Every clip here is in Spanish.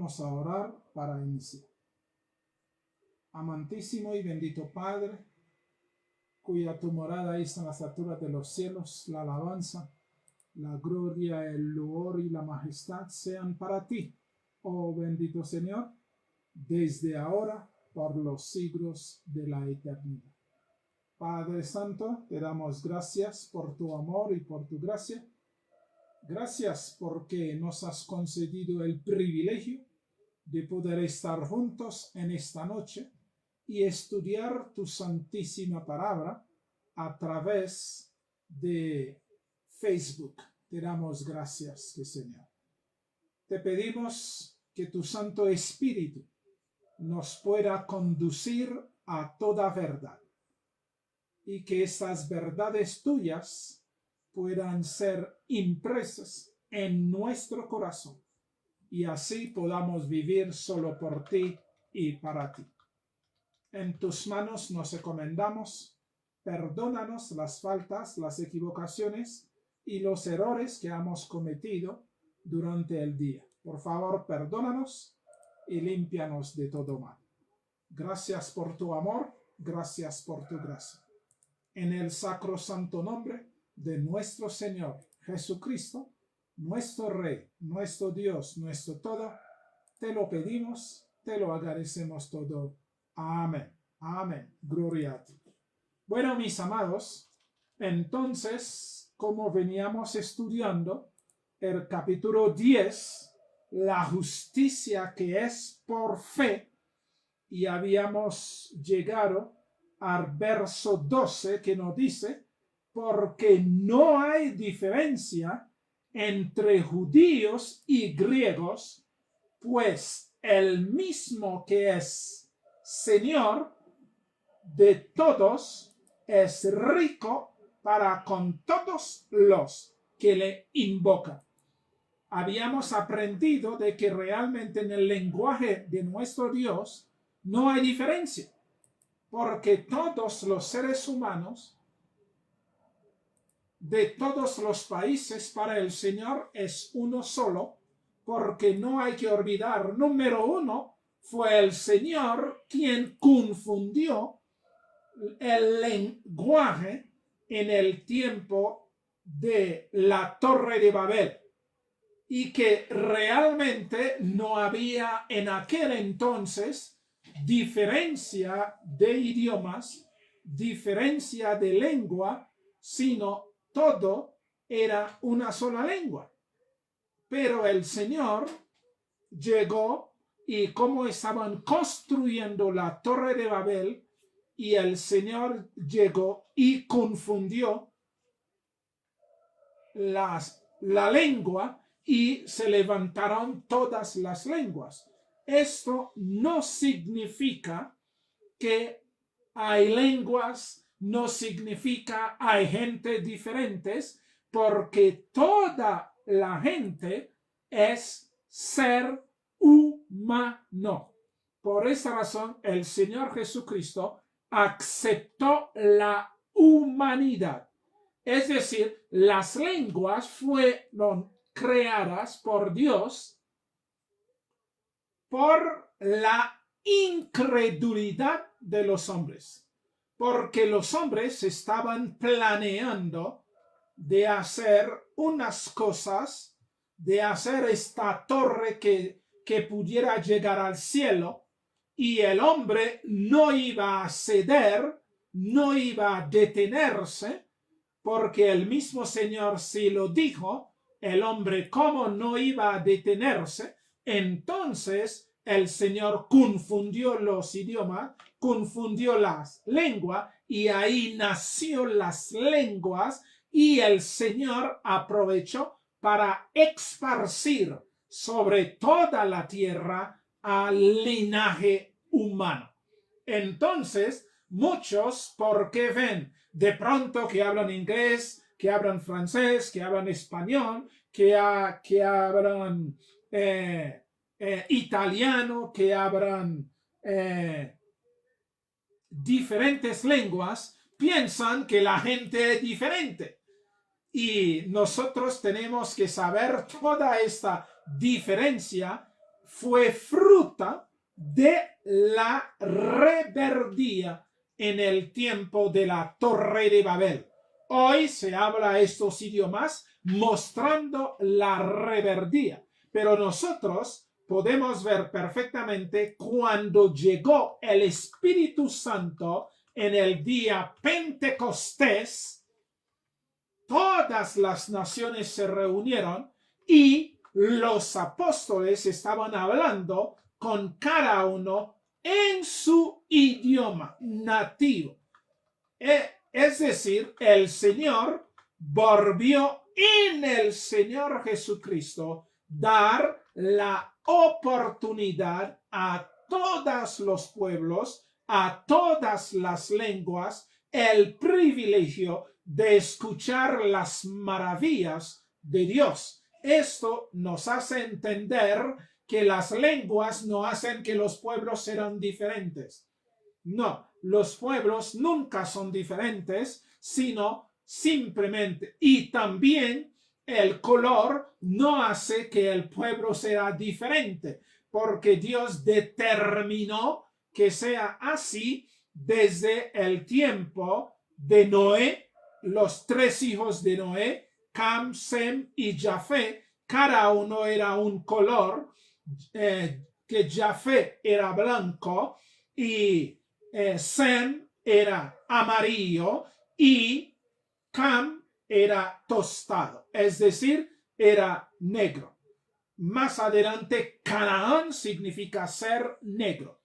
Vamos a orar para iniciar. Amantísimo y bendito Padre, cuya tu morada es en las alturas de los cielos, la alabanza, la gloria, el loor y la majestad sean para ti, oh bendito Señor, desde ahora por los siglos de la eternidad. Padre Santo, te damos gracias por tu amor y por tu gracia. Gracias porque nos has concedido el privilegio de poder estar juntos en esta noche y estudiar tu santísima palabra a través de Facebook. Te damos gracias, Señor. Te pedimos que tu Santo Espíritu nos pueda conducir a toda verdad y que estas verdades tuyas puedan ser impresas en nuestro corazón y así podamos vivir solo por ti y para ti. En tus manos nos encomendamos. Perdónanos las faltas, las equivocaciones y los errores que hemos cometido durante el día. Por favor, perdónanos y límpianos de todo mal. Gracias por tu amor, gracias por tu gracia. En el sacrosanto nombre de nuestro Señor Jesucristo, nuestro Rey, nuestro Dios, nuestro todo, te lo pedimos, te lo agradecemos todo. Amén. Amén. Gloria a ti. Bueno, mis amados, entonces, como veníamos estudiando el capítulo 10, la justicia que es por fe, y habíamos llegado al verso 12 que nos dice, porque no hay diferencia entre judíos y griegos, pues el mismo que es Señor de todos es rico para con todos los que le invocan. Habíamos aprendido de que realmente en el lenguaje de nuestro Dios no hay diferencia, porque todos los seres humanos de todos los países para el Señor es uno solo, porque no hay que olvidar, número uno, fue el Señor quien confundió el lenguaje en el tiempo de la Torre de Babel y que realmente no había en aquel entonces diferencia de idiomas, diferencia de lengua, sino todo era una sola lengua. Pero el Señor llegó y como estaban construyendo la Torre de Babel, y el Señor llegó y confundió la lengua y se levantaron todas las lenguas. Esto no significa que hay lenguas, no significa hay gente diferentes, porque toda la gente es ser humano. Por esa razón, el Señor Jesucristo aceptó la humanidad. Es decir, las lenguas fueron creadas por Dios por la incredulidad de los hombres, porque los hombres estaban planeando de hacer unas cosas, de hacer esta torre que pudiera llegar al cielo, y el hombre no iba a ceder, no iba a detenerse, porque el mismo Señor sí lo dijo. El hombre, como no iba a detenerse, entonces el Señor confundió los idiomas, confundió las lenguas, y ahí nació las lenguas, y el Señor aprovechó para esparcir sobre toda la tierra al linaje humano. Entonces, muchos, porque ven de pronto que hablan inglés, que hablan francés, que hablan español, que hablan italiano, que hablan diferentes lenguas, piensan que la gente es diferente. Y nosotros tenemos que saber toda esta diferencia fue fruto de la rebeldía en el tiempo de la Torre de Babel. Hoy se habla estos idiomas mostrando la rebeldía, pero nosotros podemos ver perfectamente cuando llegó el Espíritu Santo en el día Pentecostés, todas las naciones se reunieron y los apóstoles estaban hablando con cada uno en su idioma nativo. Es decir, el Señor volvió en el Señor Jesucristo dar la oportunidad a todos los pueblos, a todas las lenguas, el privilegio de escuchar las maravillas de Dios. Esto nos hace entender que las lenguas no hacen que los pueblos sean diferentes. No, los pueblos nunca son diferentes, sino simplemente, y también el color no hace que el pueblo sea diferente, porque Dios determinó que sea así desde el tiempo de Noé, los 3 hijos de Noé, Cam, Sem y Jafé. Cada uno era un color, que Jafé era blanco y Sem era amarillo y Cam era tostado, es decir, era negro. Más adelante, Canaán significa ser negro,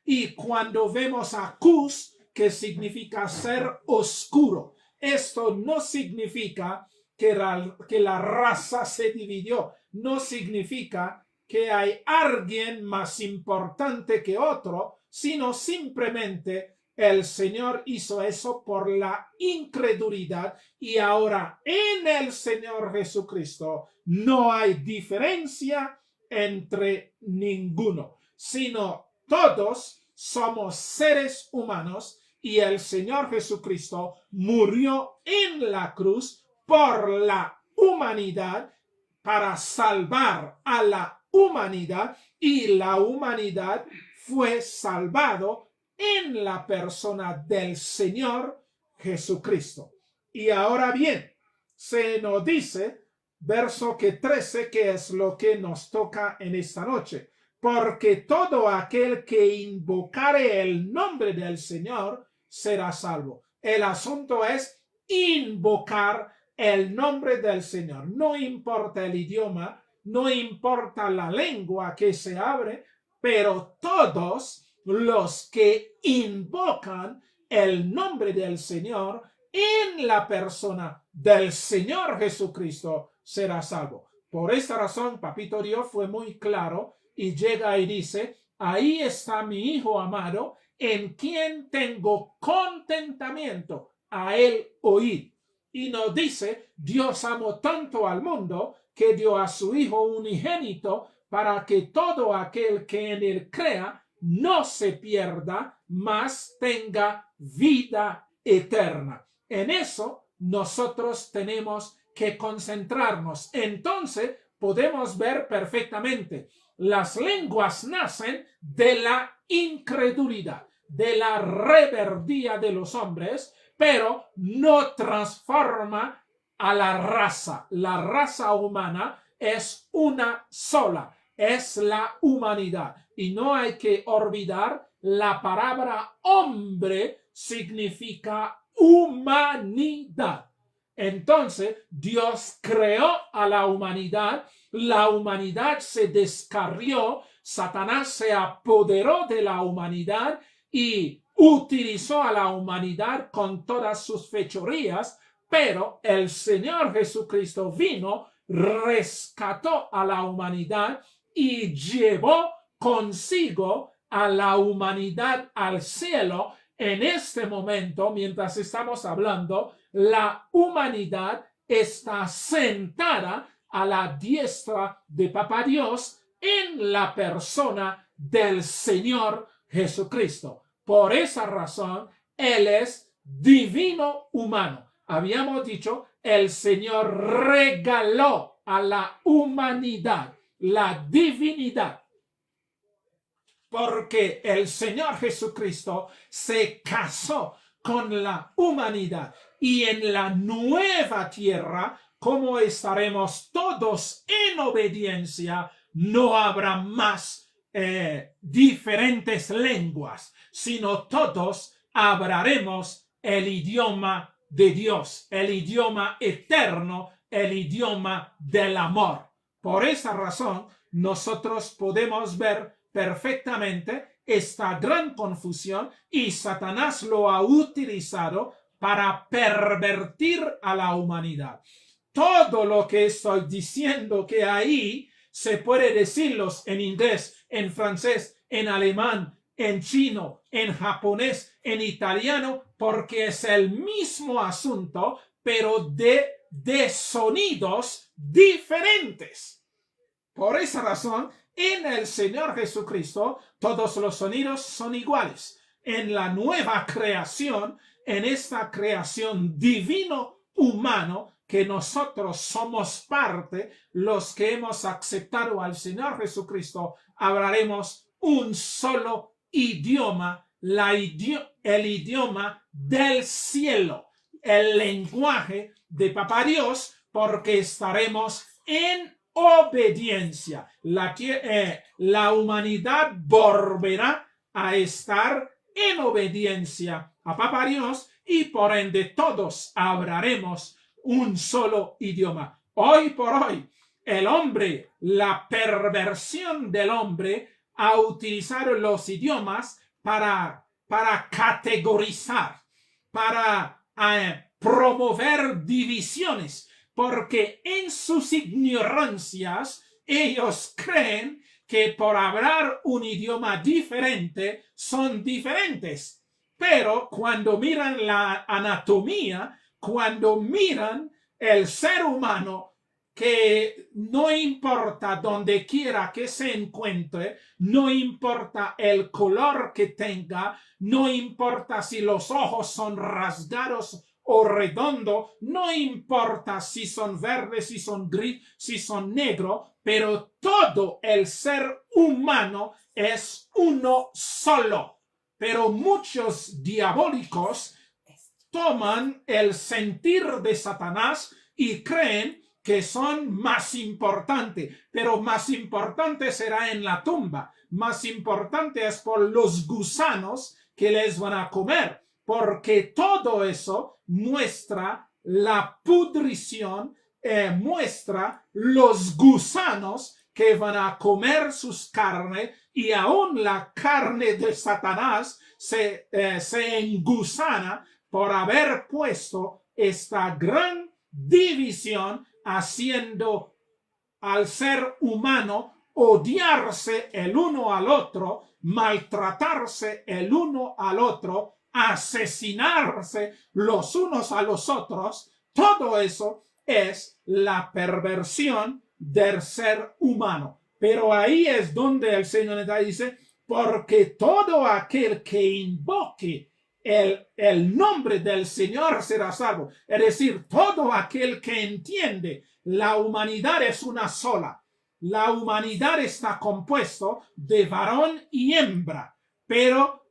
y cuando vemos a Cus, que significa ser oscuro, esto no significa que la raza se dividió, no significa que hay alguien más importante que otro, sino simplemente el Señor hizo eso por la incredulidad, y ahora en el Señor Jesucristo no hay diferencia entre ninguno, sino todos somos seres humanos y el Señor Jesucristo murió en la cruz por la humanidad para salvar a la humanidad, y la humanidad fue salvado en la persona del Señor Jesucristo. Y ahora bien, se nos dice, verso 13, que es lo que nos toca en esta noche. Porque todo aquel que invocare el nombre del Señor será salvo. El asunto es invocar el nombre del Señor. No importa el idioma, no importa la lengua que se abre, pero todos los que invocan el nombre del Señor en la persona del Señor Jesucristo será salvo. Por esta razón, Papito Dios fue muy claro y llega y dice, ahí está mi Hijo amado, en quien tengo contentamiento, a él oíd. Y nos dice, Dios amó tanto al mundo que dio a su Hijo unigénito para que todo aquel que en él crea no se pierda, mas tenga vida eterna. En eso nosotros tenemos que concentrarnos. Entonces podemos ver perfectamente, las lenguas nacen de la incredulidad, de la rebeldía de los hombres, pero no transforma a la raza. La raza humana es una sola, es la humanidad. Y no hay que olvidar, la palabra hombre significa humanidad. Entonces, Dios creó a la humanidad se descarrió, Satanás se apoderó de la humanidad y utilizó a la humanidad con todas sus fechorías, pero el Señor Jesucristo vino, rescató a la humanidad y llevó consigo a la humanidad al cielo. En este momento, mientras estamos hablando, la humanidad está sentada a la diestra de Papá Dios en la persona del Señor Jesucristo. Por esa razón, Él es divino humano. Habíamos dicho, el Señor regaló a la humanidad la divinidad. Porque el Señor Jesucristo se casó con la humanidad y en la nueva tierra, como estaremos todos en obediencia, no habrá más diferentes lenguas, sino todos hablaremos el idioma de Dios, el idioma eterno, el idioma del amor. Por esa razón, nosotros podemos ver perfectamente esta gran confusión y Satanás lo ha utilizado para pervertir a la humanidad. Todo lo que estoy diciendo que ahí se puede decirlos en inglés, en francés, en alemán, en chino, en japonés, en italiano, porque es el mismo asunto, pero de sonidos diferentes. Por esa razón, en el Señor Jesucristo, todos los sonidos son iguales. En la nueva creación, en esta creación divino-humano, que nosotros somos parte, los que hemos aceptado al Señor Jesucristo, hablaremos un solo idioma, el idioma del cielo, el lenguaje de Papá Dios, porque estaremos en obediencia. La humanidad volverá a estar en obediencia a Papá Dios y por ende todos hablaremos un solo idioma. Hoy por hoy, el hombre, la perversión del hombre ha utilizado los idiomas para categorizar, para promover divisiones, porque en sus ignorancias ellos creen que por hablar un idioma diferente son diferentes. Pero cuando miran la anatomía, cuando miran el ser humano, que no importa donde quiera que se encuentre, no importa el color que tenga, no importa si los ojos son rasgados o redondos, no importa si son verdes, si son gris, si son negros, pero todo el ser humano es uno solo. Pero muchos diabólicos toman el sentir de Satanás y creen que son más importantes, pero más importante será en la tumba, más importante es por los gusanos que les van a comer, porque todo eso muestra la pudrición, muestra los gusanos que van a comer sus carnes, y aún la carne de Satanás se engusana por haber puesto esta gran división, haciendo al ser humano odiarse el uno al otro, maltratarse el uno al otro, asesinarse los unos a los otros. Todo eso es la perversión del ser humano. Pero ahí es donde el Señor dice, porque todo aquel que invoque el nombre del Señor será salvo. Es decir, todo aquel que entiende la humanidad es una sola. La humanidad está compuesto de varón y hembra, pero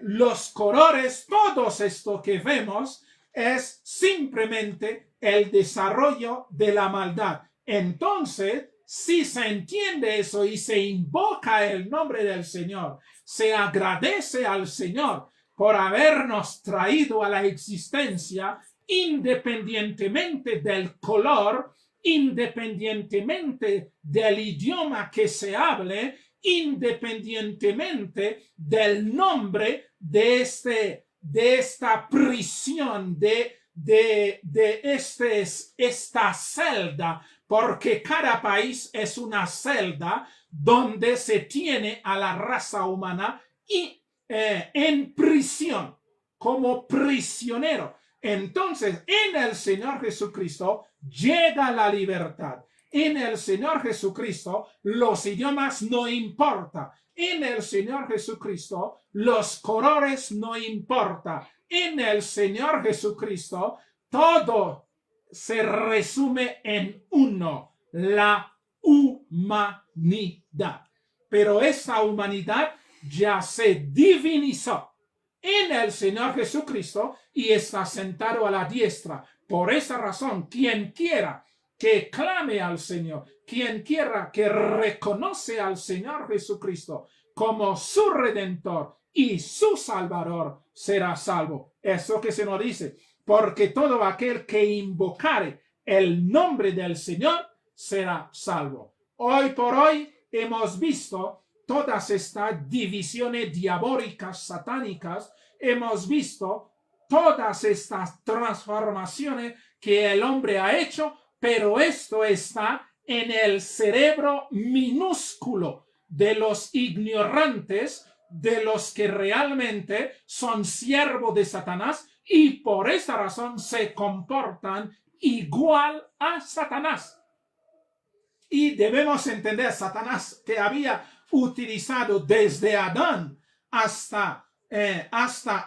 los colores, todos esto que vemos, es simplemente el desarrollo de la maldad. Entonces, si se entiende eso y se invoca el nombre del Señor, se agradece al Señor por habernos traído a la existencia, independientemente del color, independientemente del idioma que se hable, independientemente del nombre de esta prisión, de esta celda, porque cada país es una celda donde se tiene a la raza humana y en prisión, como prisionero. Entonces, en el Señor Jesucristo llega la libertad. En el Señor Jesucristo los idiomas no importan. En el Señor Jesucristo los colores no importan. En el Señor Jesucristo todo se resume en uno: la humanidad. humanidad. Pero esa humanidad ya se divinizó en el Señor Jesucristo y está sentado a la diestra. Por esa razón, quien quiera que clame al Señor, quien quiera que reconoce al Señor Jesucristo como su Redentor y su Salvador, será salvo. Eso que se nos dice, porque todo aquel que invocare el nombre del Señor será salvo. Hoy por hoy hemos visto todas estas divisiones diabólicas, satánicas, hemos visto todas estas transformaciones que el hombre ha hecho, pero esto está en el cerebro minúsculo de los ignorantes, de los que realmente son siervos de Satanás y por esa razón se comportan igual a Satanás. Y debemos entender, Satanás que había utilizado desde Adán hasta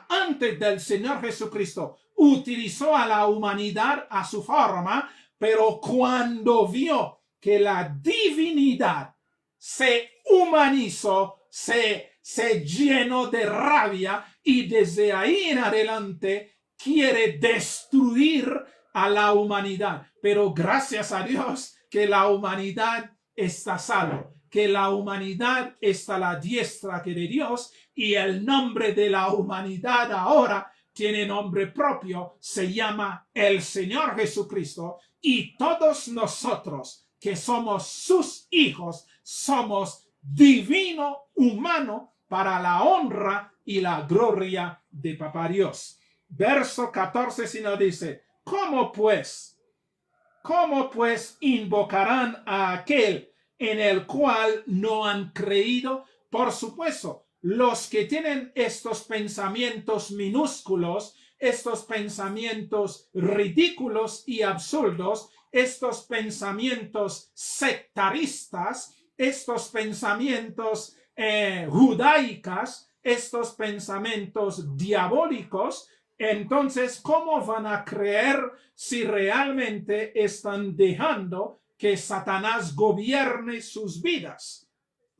antes del Señor Jesucristo, utilizó a la humanidad a su forma, pero cuando vio que la divinidad se humanizó, se llenó de rabia y desde ahí en adelante quiere destruir a la humanidad. Pero gracias a Dios que la humanidad está salva, que la humanidad está a la diestra de Dios y el nombre de la humanidad ahora tiene nombre propio, se llama el Señor Jesucristo y todos nosotros que somos sus hijos somos divino humano para la honra y la gloria de Papá Dios. Verso 14 si nos dice, ¿Cómo pues invocarán a aquel en el cual no han creído? Por supuesto, los que tienen estos pensamientos minúsculos, estos pensamientos ridículos y absurdos, estos pensamientos sectaristas, estos pensamientos judaicos, estos pensamientos diabólicos, entonces, ¿cómo van a creer si realmente están dejando que Satanás gobierne sus vidas?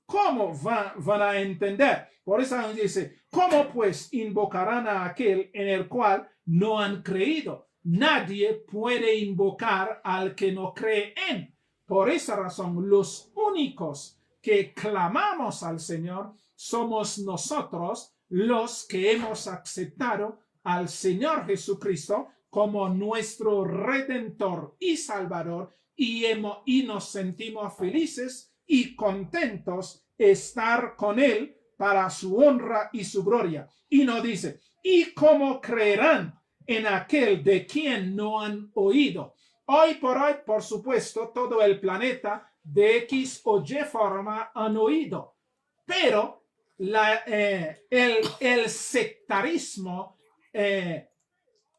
¿Cómo van a entender? Por eso nos dice, ¿cómo pues invocarán a aquel en el cual no han creído? Nadie puede invocar al que no cree en. Por esa razón, los únicos que clamamos al Señor somos nosotros, los que hemos aceptado al Señor Jesucristo como nuestro Redentor y Salvador y nos sentimos felices y contentos estar con Él para su honra y su gloria. Y nos dice, ¿y cómo creerán en aquel de quien no han oído? Hoy por hoy, por supuesto, todo el planeta de X o Y forma han oído, pero el sectarismo,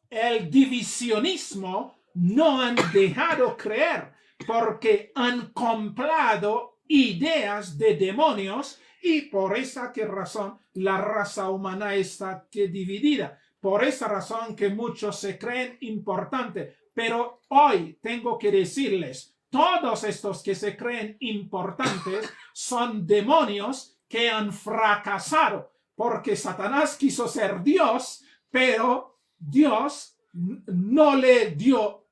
el divisionismo no han dejado creer porque han comprado ideas de demonios y por esa razón la raza humana está dividida. Por esa razón que muchos se creen importantes. Pero hoy tengo que decirles, todos estos que se creen importantes son demonios que han fracasado porque Satanás quiso ser Dios, pero Dios no le dio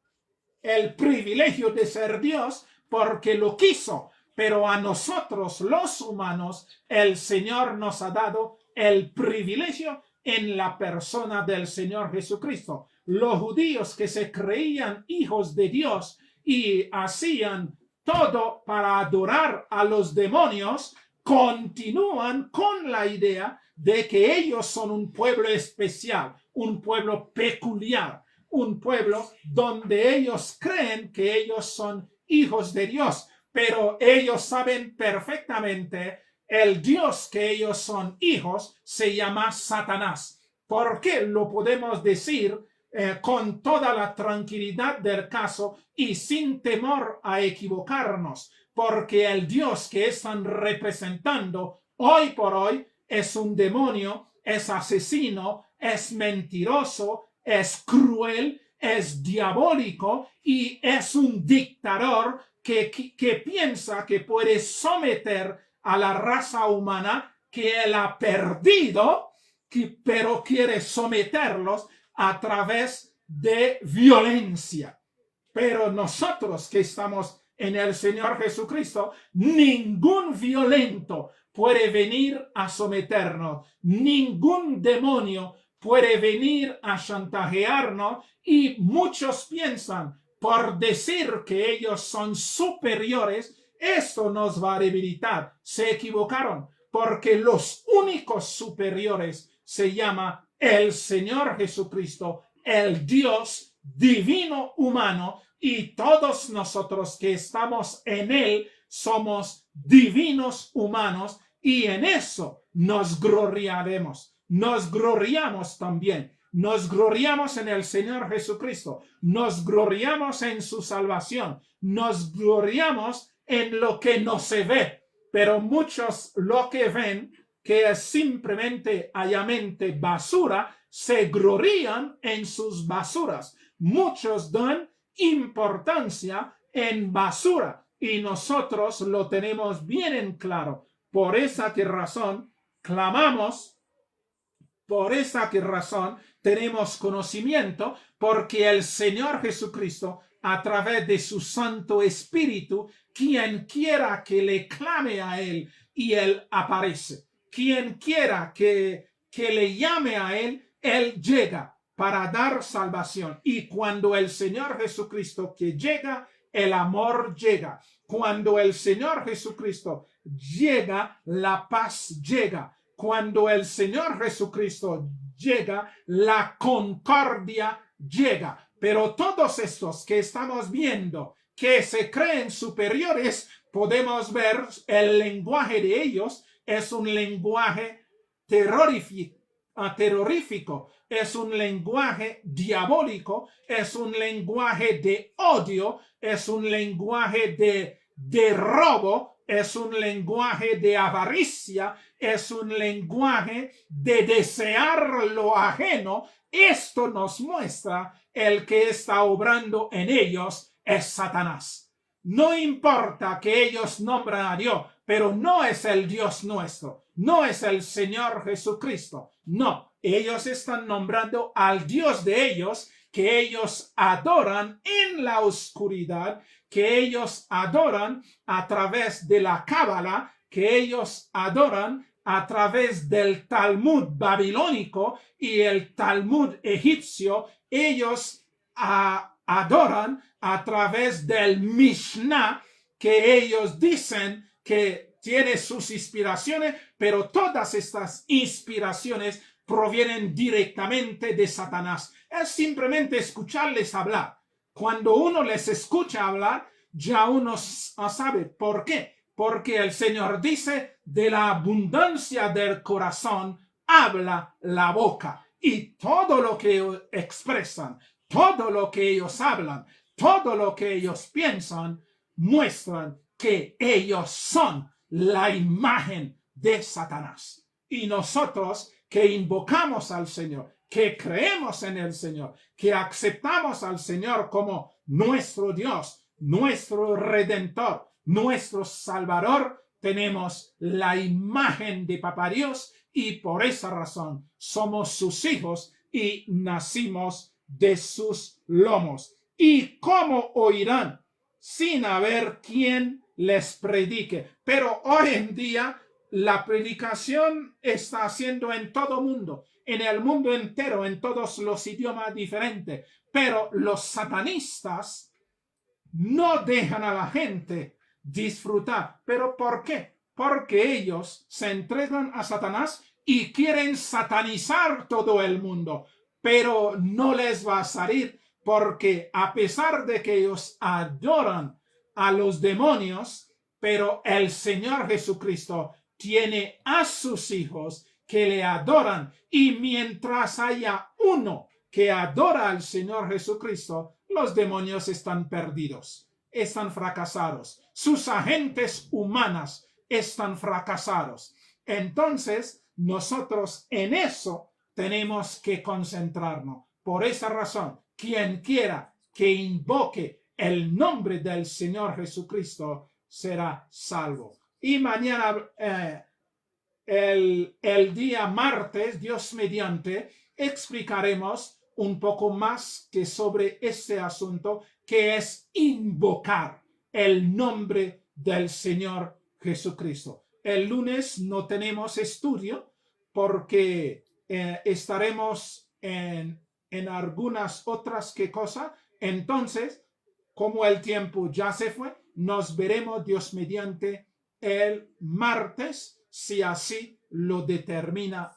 el privilegio de ser Dios porque lo quiso. Pero a nosotros los humanos, el Señor nos ha dado el privilegio en la persona del Señor Jesucristo. Los judíos que se creían hijos de Dios y hacían todo para adorar a los demonios, continúan con la idea de que ellos son un pueblo especial, un pueblo peculiar, un pueblo donde ellos creen que ellos son hijos de Dios, pero ellos saben perfectamente el Dios que ellos son hijos se llama Satanás. ¿Por qué lo podemos decir con toda la tranquilidad del caso y sin temor a equivocarnos? Porque el Dios que están representando hoy por hoy es un demonio, es asesino, es mentiroso, es cruel es diabólico y es un dictador que piensa que puede someter a la raza humana que él ha perdido, pero quiere someterlos a través de violencia. Pero nosotros que estamos en el Señor Jesucristo, ningún violento puede venir a someternos, ningún demonio puede venir a chantajearnos, y muchos piensan, por decir que ellos son superiores, esto nos va a debilitar. Se equivocaron, porque los únicos superiores se llama el Señor Jesucristo, el Dios divino humano, y todos nosotros que estamos en él somos divinos humanos, y en eso nos gloriaremos. Nos gloriamos también. Nos gloriamos en el Señor Jesucristo. Nos gloriamos en su salvación. Nos gloriamos en lo que no se ve. Pero muchos lo que ven, que es simplemente allamente basura, se glorían en sus basuras. Muchos dan importancia en basura, y nosotros lo tenemos bien en claro. Por esa razón clamamos, por esa razón tenemos conocimiento, porque el Señor Jesucristo, a través de su Santo Espíritu, quien quiera que le clame a él, y él aparece. Quien quiera que le llame a él, él llega para dar salvación. Y cuando el Señor Jesucristo que llega, el amor llega. Cuando el Señor Jesucristo llega, la paz llega. Cuando el Señor Jesucristo llega, la concordia llega. Pero todos estos que estamos viendo, que se creen superiores, podemos ver el lenguaje de ellos es un lenguaje terrorífico, es un lenguaje diabólico, es un lenguaje de odio, es un lenguaje de robo, es un lenguaje de avaricia, es un lenguaje de desear lo ajeno. Esto nos muestra el que está obrando en ellos es Satanás. No importa que ellos nombran a Dios, pero no es el Dios nuestro, no es el Señor Jesucristo. No, ellos están nombrando al Dios de ellos, que ellos adoran en la oscuridad, que ellos adoran a través de la Cábala, que ellos adoran a través del Talmud babilónico y el Talmud egipcio. Ellos adoran a través del Mishnah, que ellos dicen que tiene sus inspiraciones, pero todas estas inspiraciones provienen directamente de Satanás. Es simplemente escucharles hablar. Cuando uno les escucha hablar, ya uno sabe por qué. Porque el Señor dice, de la abundancia del corazón habla la boca. Y todo lo que expresan, todo lo que ellos hablan, todo lo que ellos piensan, muestran que ellos son la imagen de Satanás. Y nosotros que invocamos al Señor, que creemos en el Señor, que aceptamos al Señor como nuestro Dios, nuestro Redentor, nuestro Salvador, tenemos la imagen de Papá Dios, y por esa razón somos sus hijos y nacimos de sus lomos. ¿Y cómo oirán sin haber quien les predique? Pero hoy en día la predicación está haciendo en todo mundo, en el mundo entero, en todos los idiomas diferentes. Pero los satanistas no dejan a la gente disfrutar. ¿Pero por qué? Porque ellos se entregan a Satanás y quieren satanizar todo el mundo. Pero no les va a salir, porque a pesar de que ellos adoran a los demonios, pero el Señor Jesucristo tiene a sus hijos que le adoran, y mientras haya uno que adora al Señor Jesucristo, los demonios están perdidos, están fracasados, sus agentes humanas están fracasados. Entonces, nosotros en eso tenemos que concentrarnos. Por esa razón, quien quiera que invoque el nombre del Señor Jesucristo será salvo. Y mañana, el día martes, Dios mediante, explicaremos un poco más que sobre este asunto, que es invocar el nombre del Señor Jesucristo. El lunes no tenemos estudio porque estaremos en algunas otras cosas. Entonces, como el tiempo ya se fue, nos veremos Dios mediante el martes, si así lo determina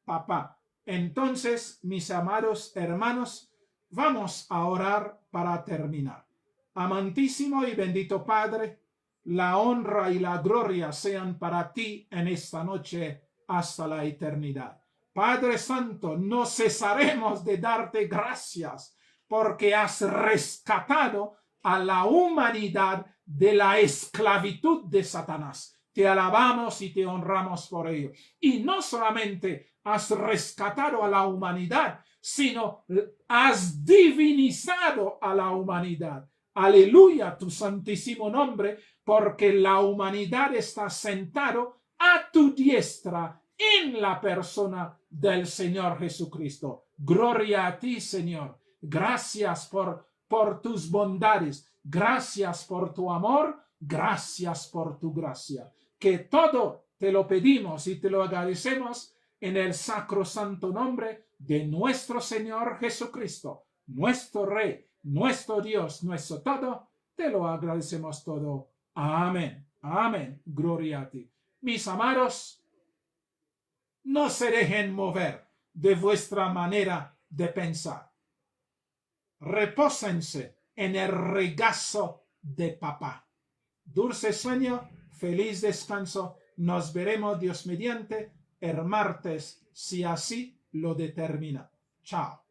papá. Entonces, mis amados hermanos, vamos a orar para terminar. Amantísimo y bendito Padre, la honra y la gloria sean para ti en esta noche hasta la eternidad. Padre Santo, no cesaremos de darte gracias porque has rescatado a la humanidad de la esclavitud de Satanás. Te alabamos y te honramos por ello. Y no solamente has rescatado a la humanidad, sino has divinizado a la humanidad. Aleluya, tu santísimo nombre, porque la humanidad está sentado a tu diestra en la persona del Señor Jesucristo. Gloria a ti, Señor. Gracias por tus bondades. Gracias por tu amor. Gracias por tu gracia. Que todo te lo pedimos y te lo agradecemos en el sacrosanto nombre de nuestro Señor Jesucristo, nuestro Rey, nuestro Dios, nuestro todo. Te lo agradecemos todo. Amén. Amén. Gloria a ti. Mis amados, no se dejen mover de vuestra manera de pensar. Repósense en el regazo de papá. Dulce sueño, feliz descanso. Nos veremos Dios mediante el martes, si así lo determina. Chao.